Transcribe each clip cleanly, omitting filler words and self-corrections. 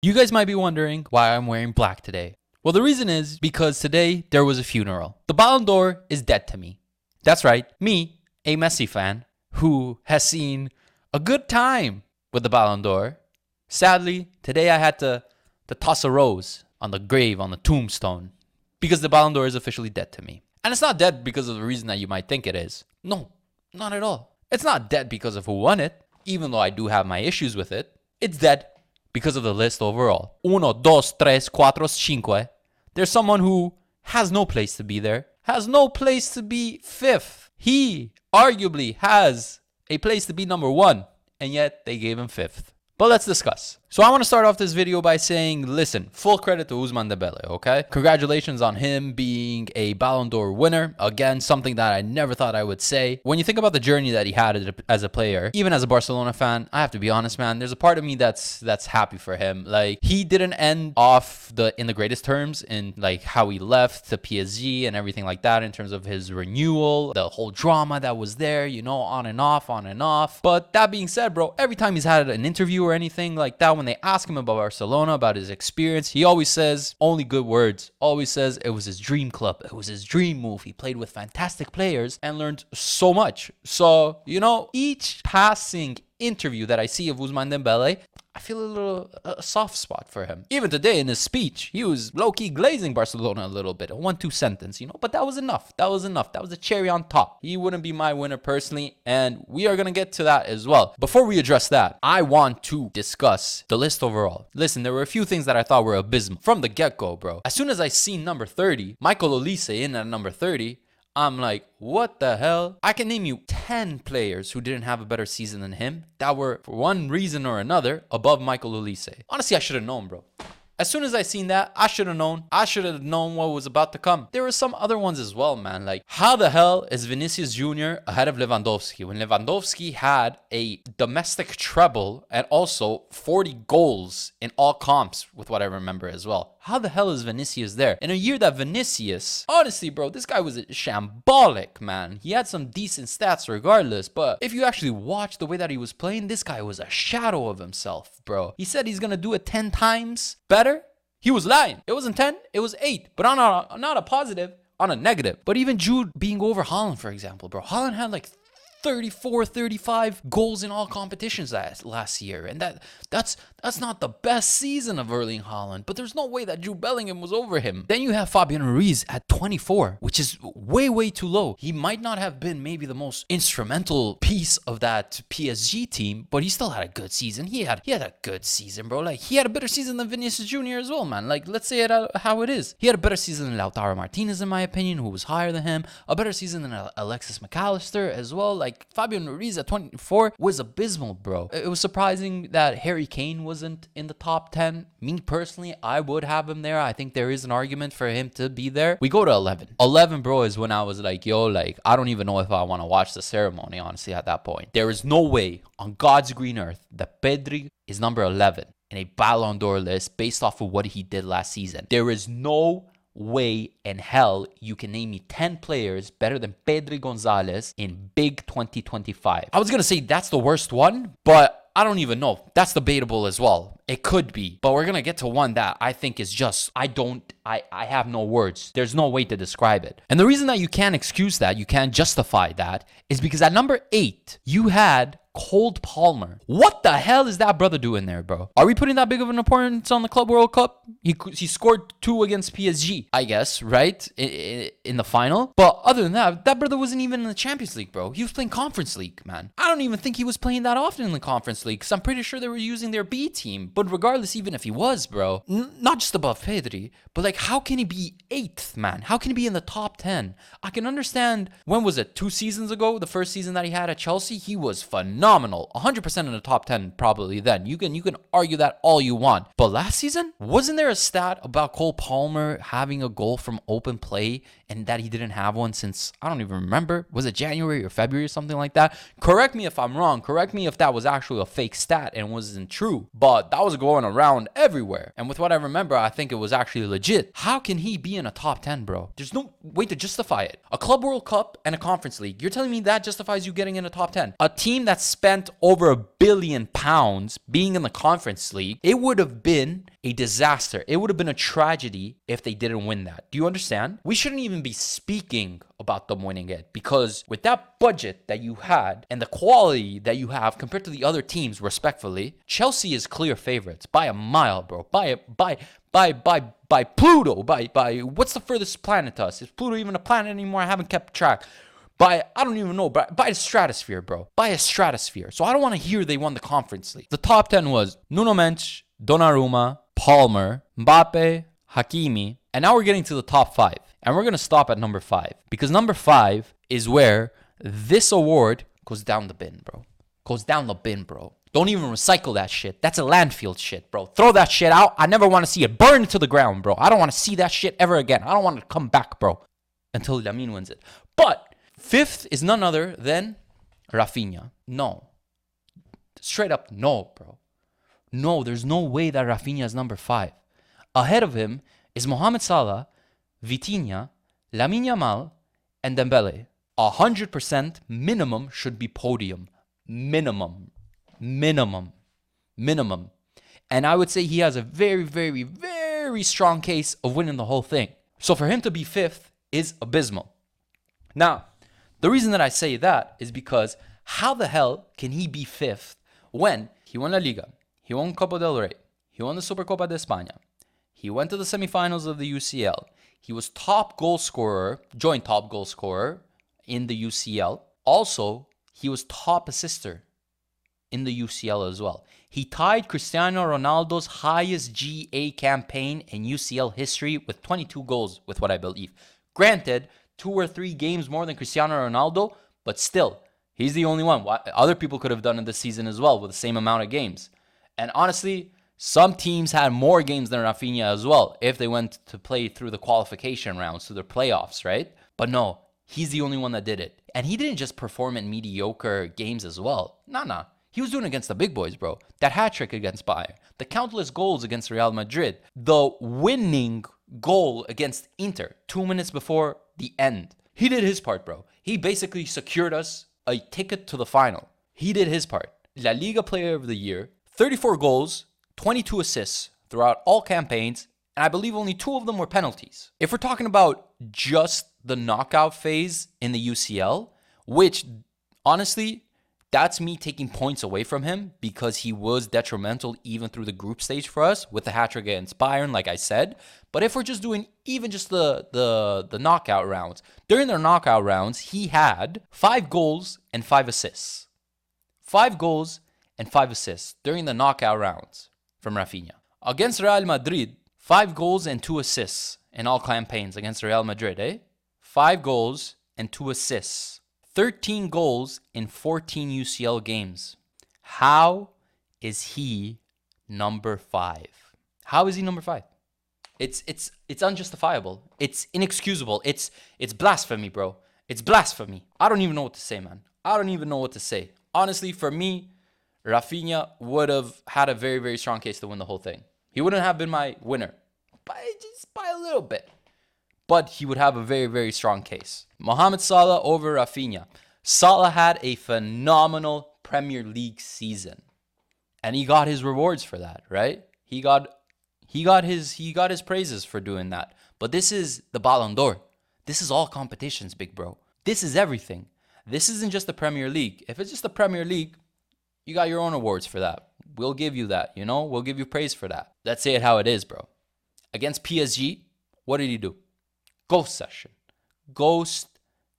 You guys might be wondering why I'm wearing black today. Well, the reason is because today there was a funeral. The Ballon d'Or is dead to me. That's right, me, a Messi fan, who has seen a good time with the Ballon d'Or. Sadly, today I had to toss a rose on the grave, on the tombstone, because the Ballon d'Or is officially dead to me. And it's not dead because of the reason that you might think it is. No, not at all. It's not dead because of who won it, even though I do have my issues with it. It's dead because of the list overall. 1, 2, 3, 4, 5. There's someone who has no place to be there, has no place to be fifth. He arguably has a place to be number 1, and yet they gave him 5th. But let's discuss. So I want to start off this video by saying, listen, full credit to Ousmane Dembélé, okay? Congratulations on him being a Ballon d'Or winner. Again, something that I never thought I would say. When you think about the journey that he had as a player, even as a Barcelona fan, I have to be honest, man, there's a part of me that's happy for him. Like, he didn't end off in the greatest terms in like how he left to PSG and everything like that in terms of his renewal, the whole drama that was there, you know, on and off. But that being said, bro, every time he's had an interview or anything like that, when they ask him about Barcelona, about his experience, he always says only good words. Always says it was his dream club. It was his dream move. He played with fantastic players and learned so much. So, you know, each passing interview that I see of Ousmane Dembélé, I feel a soft spot for him. Even today in his speech, he was low-key glazing Barcelona a little bit. A 1-2 sentence, you know, but that was enough. That was the cherry on top. He wouldn't be my winner personally, and we are going to get to that as well. Before we address that, I want to discuss the list overall. Listen, there were a few things that I thought were abysmal from the get-go, bro. As soon as I seen number 30, Michael Olise in at number 30, I'm like, what the hell? I can name you 10 players who didn't have a better season than him that were, for one reason or another, above Michael Olise. Honestly, I should have known, bro. As soon as I seen that, I should have known. I should have known what was about to come. There were some other ones as well, man. Like, how the hell is Vinicius Jr. ahead of Lewandowski when Lewandowski had a domestic treble and also 40 goals in all comps, with what I remember as well? How the hell is Vinicius there? In a year that Vinicius, honestly, bro, this guy was shambolic, man. He had some decent stats regardless, but if you actually watch the way that he was playing, this guy was a shadow of himself, bro. He said he's gonna do it 10 times better. He was lying. It wasn't 10, it was 8. But not a positive, on a negative. But even Jude being over Haaland, for example, bro. Haaland had like 34, 35 goals in all competitions last year. And that's not the best season of Erling Haaland. But there's no way that Jude Bellingham was over him. Then you have Fabian Ruiz at 24, which is way too low. He might not have been maybe the most instrumental piece of that PSG team, but he still had a good season. He had a good season, bro. Like, he had a better season than Vinicius Jr. as well, man. Like, let's say it how it is. He had a better season than Lautaro Martinez, in my opinion, who was higher than him. A better season than Alexis McAllister as well. Like, Fabian Ruiz at 24 was abysmal, bro. It was surprising that Harry Kane wasn't in the top 10. Me personally, I would have him there. I think there is an argument for him to be there. We go to 11. 11, bro, is when I was like, yo, like, I don't even know if I want to watch the ceremony, honestly, at that point. There is no way on God's green earth that Pedri is number 11 in a Ballon d'Or list based off of what he did last season. There is no way in hell you can name me 10 players better than Pedri Gonzalez in big 2025. I was gonna say that's the worst one, but I don't even know. That's debatable as well. It could be, but we're gonna get to one that I think is just, I have no words. There's no way to describe it. And the reason that you can't excuse that, you can't justify that, is because at number 8, you had Cole Palmer. What the hell is that brother doing there, bro? Are we putting that big of an importance on the Club World Cup? He scored 2 against PSG, I guess, right? In the final. But other than that, that brother wasn't even in the Champions League, bro. He was playing Conference League, man. I don't even think he was playing that often in the Conference League, because I'm pretty sure they were using their B team. But regardless, even if he was, bro, not just above Pedri, but like, how can he be 8th, man? How can he be in the top 10? I can understand, when was it? 2 seasons ago? The first season that he had at Chelsea, he was phenomenal. 100% in the top 10 probably then. You can argue that all you want. But last season, wasn't there a stat about Cole Palmer having a goal from open play and that he didn't have one since, I don't even remember, was it January or February or something like that? Correct me if I'm wrong. Correct me if that was actually a fake stat and wasn't true. But that was going around everywhere. And with what I remember, I think it was actually legit. How can he be in a top 10, bro? There's no way to justify it. A Club World Cup and a Conference League. You're telling me that justifies you getting in a top 10? A team that's spent over £1 billion being in the Conference League. It would have been a disaster. It would have been a tragedy if they didn't win that. Do you understand? We shouldn't even be speaking about them winning it, because with that budget that you had and the quality that you have compared to the other teams, respectfully, Chelsea is clear favorites by a mile, bro. By Pluto. By what's the furthest planet to us? Is Pluto even a planet anymore? I haven't kept track. I don't even know, by a stratosphere, bro. By a stratosphere. So I don't want to hear they won the Conference League. The top 10 was nunomendes, Donnarumma, Palmer, Mbappe, Hakimi, and now we're getting to the top 5. And we're going to stop at number 5, because number 5 is where this award goes down the bin, bro. Goes down the bin, bro. Don't even recycle that shit. That's a landfill shit, bro. Throw that shit out. I never want to see it burn to the ground, bro. I don't want to see that shit ever again. I don't want it to come back, bro, until Lamine wins it. But 5th is none other than Raphinha. No. Straight up, no, bro. No, there's no way that Raphinha is number 5. Ahead of him is Mohamed Salah, Vitinha, lamineyamal, and Dembele. 100% minimum should be podium. Minimum. And I would say he has a very, very, very strong case of winning the whole thing. So for him to be 5th is abysmal. Now, the reason that I say that is because how the hell can he be 5th when he won La Liga, he won Copa del Rey, he won the Supercopa de España, he went to the semifinals of the UCL, he was joint top goal scorer in the UCL. Also, he was top assister in the UCL as well. He tied Cristiano Ronaldo's highest GA campaign in UCL history with 22 goals, with what I believe. Granted, 2 or 3 games more than Cristiano Ronaldo, but still, he's the only one. Other people could have done it this season as well with the same amount of games. And honestly, some teams had more games than Raphinha as well if they went to play through the qualification rounds, through the playoffs, right? But no, he's the only one that did it. And he didn't just perform in mediocre games as well. Nah. He was doing it against the big boys, bro. That hat-trick against Bayern. The countless goals against Real Madrid. The winning goal against Inter 2 minutes before the end. He did his part, bro. He basically secured us a ticket to the final. He did his part. La Liga Player of the Year, 34 goals, 22 assists throughout all campaigns, and I believe only 2 of them were penalties. If we're talking about just the knockout phase in the UCL, which honestly, that's me taking points away from him because he was detrimental even through the group stage for us with the hat-trick against Bayern, like I said. But if we're just doing even just the knockout rounds, during their knockout rounds, he had 5 goals and 5 assists. 5 goals and 5 assists during the knockout rounds from Raphinha. Against Real Madrid, 5 goals and 2 assists in all campaigns against Real Madrid, 5 goals and 2 assists. 13 goals in 14 UCL games. How is he number 5? How is he number 5? It's unjustifiable. It's inexcusable. It's blasphemy, bro. It's blasphemy. I don't even know what to say, man. I don't even know what to say. Honestly, for me, Raphinha would have had a very, very strong case to win the whole thing. He wouldn't have been my winner, just by a little bit. But he would have a very, very strong case. Mohamed Salah over Raphinha. Salah had a phenomenal Premier League season. And he got his rewards for that, right? He got his praises for doing that. But this is the Ballon d'Or. This is all competitions, big bro. This is everything. This isn't just the Premier League. If it's just the Premier League, you got your own awards for that. We'll give you that, We'll give you praise for that. Let's say it how it is, bro. Against PSG, what did he do? Ghost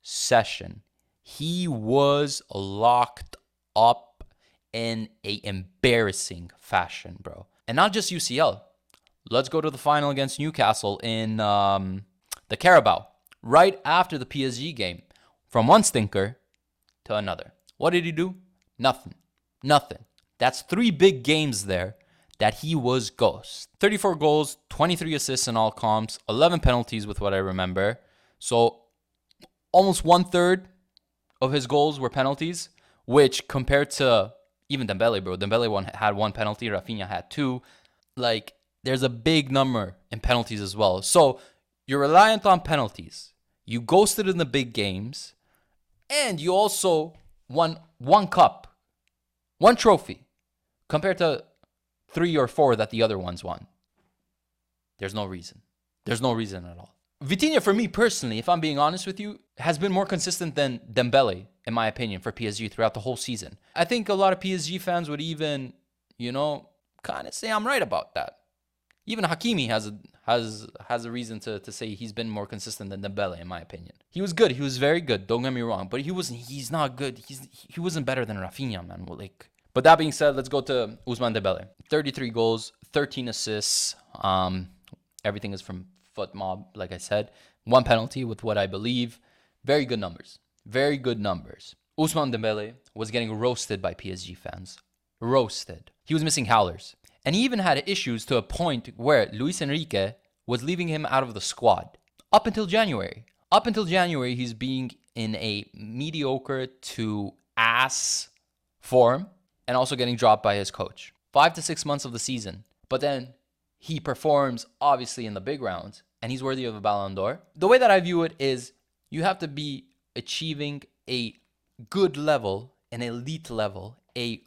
session. He was locked up in a embarrassing fashion, bro. And not just UCL. Let's go to the final against Newcastle in the Carabao. Right after the PSG game. From one stinker to another. What did he do? Nothing. That's 3 big games there that he was ghost. 34 goals, 23 assists in all comps, 11 penalties with what I remember. So almost 1/3 of his goals were penalties, which compared to even Dembele, bro. Dembele had 1 penalty, Raphinha had 2. Like, there's a big number in penalties as well. So you're reliant on penalties. You ghosted in the big games, and you also won 1 cup One trophy compared to 3 or 4 that the other ones won. There's no reason. There's no reason at all. Vitinha, for me personally, if I'm being honest with you, has been more consistent than Dembele, in my opinion, for PSG throughout the whole season. I think a lot of PSG fans would even, kind of say I'm right about that. Even Hakimi has a reason to say he's been more consistent than Dembele, in my opinion. He was good. He was very good. Don't get me wrong. But he's not good. He wasn't better than Raphinha, man. But that being said, let's go to Ousmane Dembélé. 33 goals, 13 assists. Everything is from FootMob, like I said. 1 penalty with what I believe. Very good numbers. Very good numbers. Ousmane Dembélé was getting roasted by PSG fans. Roasted. He was missing howlers. And he even had issues to a point where Luis Enrique was leaving him out of the squad. Up until January. Up until January, he's being in a mediocre to ass form and also getting dropped by his coach. 5 to 6 months of the season. But then he performs, obviously, in the big rounds, and he's worthy of a Ballon d'Or. The way that I view it is you have to be achieving a good level, an elite level, a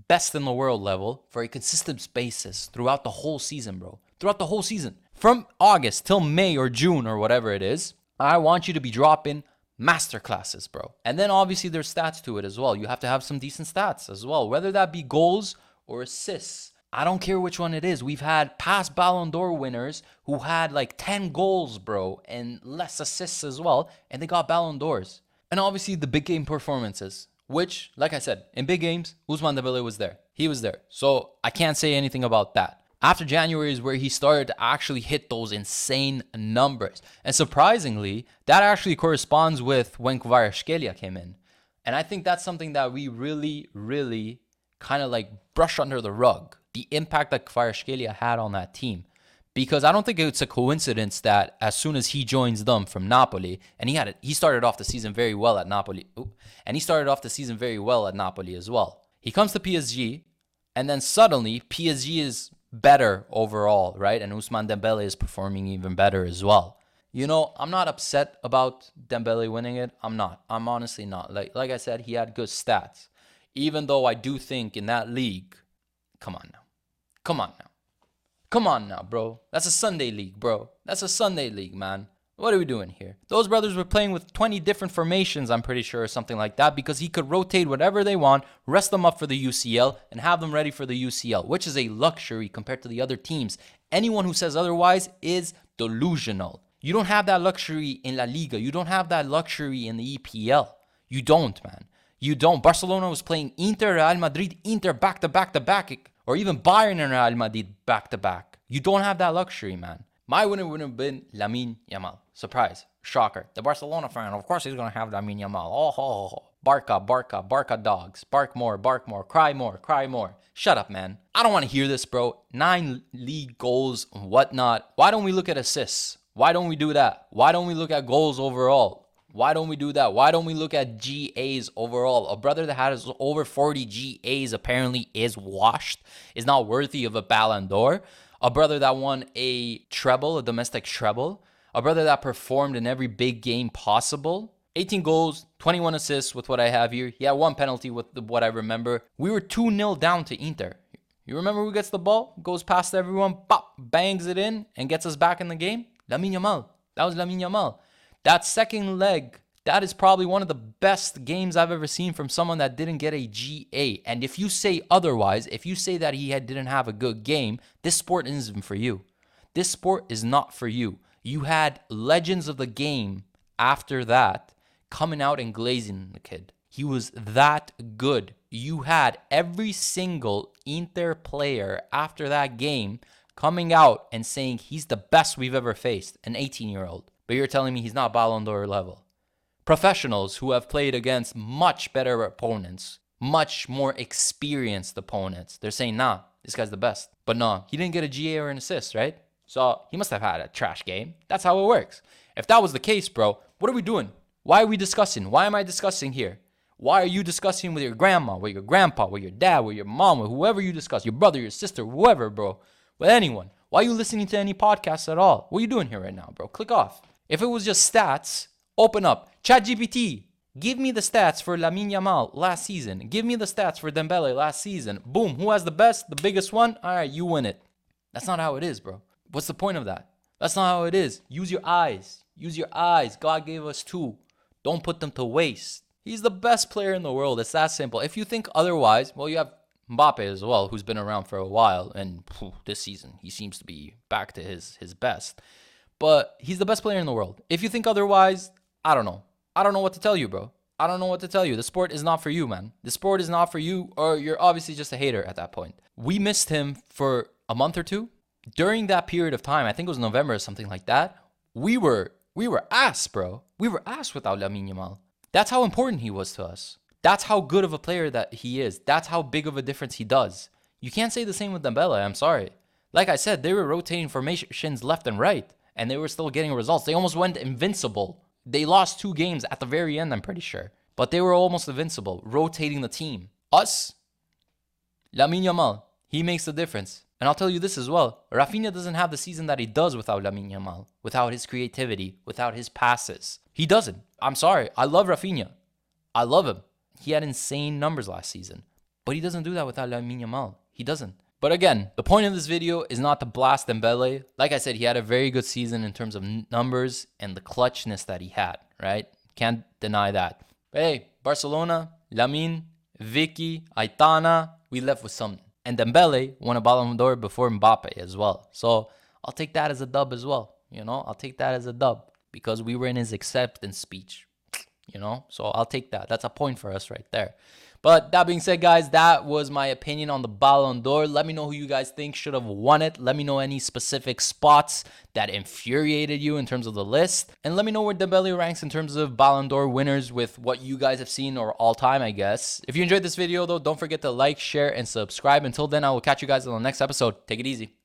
best in the world level for a consistent basis throughout the whole season, bro. Throughout the whole season. From August till May or June or whatever it is, I want you to be dropping masterclasses, bro. And then obviously there's stats to it as well. You have to have some decent stats as well, whether that be goals or assists. I don't care which one it is. We've had past Ballon d'Or winners who had like 10 goals, bro, and less assists as well, and they got Ballon d'Ors. And obviously the big game performances, which, like I said, in big games, Ousmane Dembélé was there. He was there. So I can't say anything about that. After January is where he started to actually hit those insane numbers. And surprisingly, that actually corresponds with when Kvaratskhelia came in. And I think that's something that we really, really kind of like brush under the rug. The impact that Kvaratskhelia had on that team. Because I don't think it's a coincidence that as soon as he joins them from Napoli, and he started off the season very well at Napoli. And he started off the season very well at Napoli as well. He comes to PSG, and then suddenly PSG is better overall, right? And Ousmane Dembélé is performing even better as well. I'm not upset about Dembélé winning it. I'm not. I'm honestly not. Like I said, he had good stats. Even though I do think in that league, come on now, bro. That's a Sunday league, bro. That's a Sunday league, man. What are we doing here? Those brothers were playing with 20 different formations, I'm pretty sure, or something like that, because he could rotate whatever they want, rest them up for the UCL, and have them ready for the UCL, which is a luxury compared to the other teams. Anyone who says otherwise is delusional. You don't have that luxury in La Liga. You don't have that luxury in the EPL. You don't, man. You don't. Barcelona was playing Inter, Real Madrid, Inter back-to-back, or even Bayern and Real Madrid back-to-back. You don't have that luxury, man. My winner would have been Lamine-Yamal. Surprise. Shocker. The Barcelona fan, of course he's going to have Lamine-Yamal. Oh. Barca dogs. Bark more, cry more. Shut up, man. I don't want to hear this, bro. 9 league goals, whatnot. Why don't we look at assists? Why don't we do that? Why don't we look at goals overall? Why don't we do that? Why don't we look at GAs overall? A brother that has over 40 GAs apparently is washed, is not worthy of a Ballon d'Or. A brother that won a treble, a domestic treble. A brother that performed in every big game possible. 18 goals, 21 assists with what I have here. He had 1 penalty with what I remember. We were 2-0 down to Inter. You remember who gets the ball, goes past everyone, pop, bangs it in, and gets us back in the game? Lamine-Yamal. That was Lamine-Yamal. That second leg, that is probably one of the best games I've ever seen from someone that didn't get a GA. And if you say otherwise, if you say that he didn't have a good game, this sport isn't for you. This sport is not for you. You had legends of the game after that coming out and glazing the kid. He was that good. You had every single Inter player after that game coming out and saying he's the best we've ever faced, an 18-year-old. But you're telling me he's not Ballon d'Or level. Professionals who have played against much better opponents, much more experienced opponents, they're saying, nah, this guy's the best. But no, he didn't get a GA or an assist, right? So he must have had a trash game. That's how it works. If that was the case, bro, what are we doing? Why are we discussing? Why am I discussing here? Why are you discussing with your grandma, with your grandpa, with your dad, with your mom, with whoever you discuss, your brother, your sister, whoever, bro, with anyone? Why are you listening to any podcasts at all? What are you doing here right now, bro? Click off. If it was just stats, open up ChatGPT. Give me the stats for lamineyamal last season. Give me the stats for Dembele last season. Boom, who has the best, the biggest one? All right, you win it. That's not how it is, bro. What's the point of that? That's not how it is. Use your eyes. Use your eyes. God gave us two. Don't put them to waste. He's the best player in the world. It's that simple. If you think otherwise, well, you have Mbappe as well, who's been around for a while. And this season, he seems to be back to his best. But he's the best player in the world. If you think otherwise, I don't know. I don't know what to tell you, bro. I don't know what to tell you. The sport is not for you, man. The sport is not for you, or you're obviously just a hater at that point. We missed him for a month or two. During that period of time, I think it was November or something like that, we were ass, bro. We were ass without Lamine. That's how important he was to us. That's how good of a player that he is. That's how big of a difference he does. You can't say the same with Dembele, I'm sorry. Like I said, they were rotating formations left and right, and they were still getting results. They almost went invincible. They lost 2 games at the very end, I'm pretty sure. But they were almost invincible, rotating the team. Us, Lamine, he makes the difference. And I'll tell you this as well. Raphinha doesn't have the season that he does without Lamine, without his creativity, without his passes. He doesn't. I'm sorry. I love Raphinha. I love him. He had insane numbers last season. But he doesn't do that without Lamine. He doesn't. But again, the point of this video is not to blast Dembele. Like I said, he had a very good season in terms of numbers and the clutchness that he had, right? Can't deny that. But hey, Barcelona, Lamine, Vicky, Aitana, we left with something. And Dembele won a Ballon d'Or before Mbappe as well. So I'll take that as a dub as well. I'll take that as a dub because we were in his acceptance speech, So I'll take that. That's a point for us right there. But that being said, guys, that was my opinion on the Ballon d'Or. Let me know who you guys think should have won it. Let me know any specific spots that infuriated you in terms of the list. And let me know where Dembele ranks in terms of Ballon d'Or winners with what you guys have seen or all time, I guess. If you enjoyed this video, though, don't forget to like, share, and subscribe. Until then, I will catch you guys on the next episode. Take it easy.